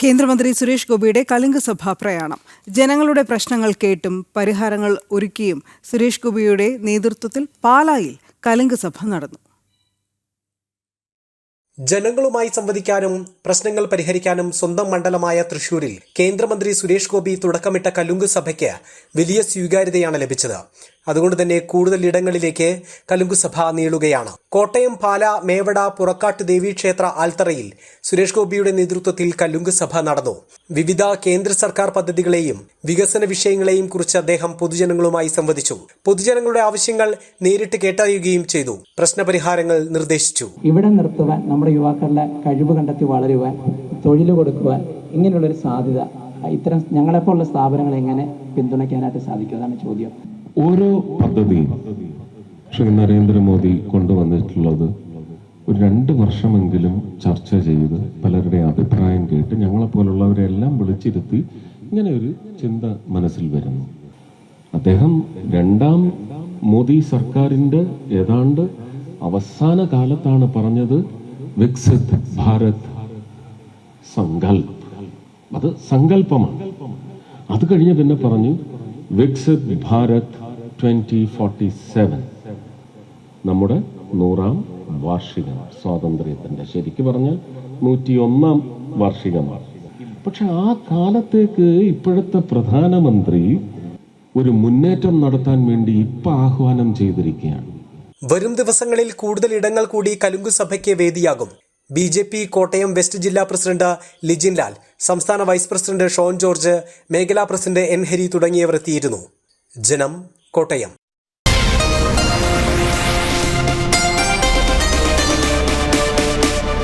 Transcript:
കേന്ദ്രമന്ത്രി സുരേഷ് ഗോപിയുടെ കലുങ്ക് സഭ പ്രയാണം. ജനങ്ങളുടെ പ്രശ്നങ്ങൾ കേട്ടും പരിഹാരങ്ങൾ ഒരുക്കിയും സുരേഷ് ഗോപിയുടെ നേതൃത്വത്തിൽ പാലായിൽ കലുങ്ക് സഭ നടന്നു. ജനങ്ങളുമായി സംവദിക്കാനും പ്രശ്നങ്ങൾ പരിഹരിക്കാനും സ്വന്തം മണ്ഡലമായ തൃശൂരിൽ കേന്ദ്രമന്ത്രി സുരേഷ് ഗോപി തുടക്കമിട്ട കലുങ്ക് സഭയ്ക്ക് വലിയ സ്വീകാര്യതയാണ് ലഭിച്ചത്. അതുകൊണ്ട് തന്നെ കൂടുതൽ ഇടങ്ങളിലേക്ക് കലുങ്ക് സഭ നീളുകയാണ്. കോട്ടയം, പാല, മേവട, പുറക്കാട്ട് ദേവീക്ഷേത്ര ആൽത്തറയിൽ സുരേഷ് ഗോപിയുടെ നേതൃത്വത്തിൽ കലുങ്ക് സഭ നടന്നു. വിവിധ കേന്ദ്ര സർക്കാർ പദ്ധതികളെയും വികസന വിഷയങ്ങളെയും കുറിച്ച് അദ്ദേഹം പൊതുജനങ്ങളുമായി സംവദിച്ചു. പൊതുജനങ്ങളുടെ ആവശ്യങ്ങൾ നേരിട്ട് കേട്ടറിയുകയും ചെയ്തു. പ്രശ്നപരിഹാരങ്ങൾ നിർദ്ദേശിച്ചു. ഇവിടെ നിർത്തുവാൻ, നമ്മുടെ യുവാക്കളുടെ കഴിവ് കണ്ടെത്തി വളരുവാൻ, തൊഴിൽ കൊടുക്കുവാൻ, ഇങ്ങനെയുള്ളൊരു സാധ്യത ഇത്തരം ഞങ്ങളെപ്പോലുള്ള സ്ഥാപനങ്ങൾ എങ്ങനെ പിന്തുണയ്ക്കാനായിട്ട് സാധിക്കുന്നതാണ് ചോദ്യം. ഓരോ പദ്ധതിയും ശ്രീ നരേന്ദ്രമോദി കൊണ്ടുവന്നിട്ടുള്ളത് ഒരു 2 വർഷമെങ്കിലും ചർച്ച ചെയ്ത് പലരുടെ അഭിപ്രായം കേട്ട് ഞങ്ങളെപ്പോലുള്ളവരെല്ലാം വിളിച്ചിരുത്തി ഇങ്ങനെ ഒരു ചിന്ത മനസ്സിൽ വരുന്നു. അദ്ദേഹം 2ാം മോദി സർക്കാരിൻ്റെ ഏതാണ്ട് അവസാന കാലത്താണ് പറഞ്ഞത് വികസിത് ഭാരത് സങ്കൽപ്. അത് സങ്കല്പമാണ്. അത് കഴിഞ്ഞ് പിന്നെ പറഞ്ഞു വികസിത് ഭാരത് 2047, നമ്മുടെ 100ാം വാർഷികം സ്വാതന്ത്ര്യത്തിൻ്റെ, ശരിക്കും പറഞ്ഞാൽ 101ാം വാർഷികമാണ്. പക്ഷെ ആ കാലത്തേക്ക് ഇപ്പോഴത്തെ പ്രധാനമന്ത്രി ഒരു മുന്നേറ്റം നടത്താൻ വേണ്ടി ആഹ്വാനം ചെയ്തിരിക്കുകയാണ്. വരും ദിവസങ്ങളിൽ കൂടുതൽ ഇടങ്ങൾ കൂടി കലുങ്ക് സഭയ്ക്ക് വേദിയാകും. BJP കോട്ടയം വെസ്റ്റ് ജില്ലാ പ്രസിഡന്റ് ലിജിൻ ലാൽ, സംസ്ഥാന വൈസ് പ്രസിഡന്റ് ഷോൺ ജോർജ്, മേഖലാ പ്രസിഡന്റ് N. ഹരി തുടങ്ങിയവർ എത്തിയിരുന്നു. ജനം, കോട്ടയം.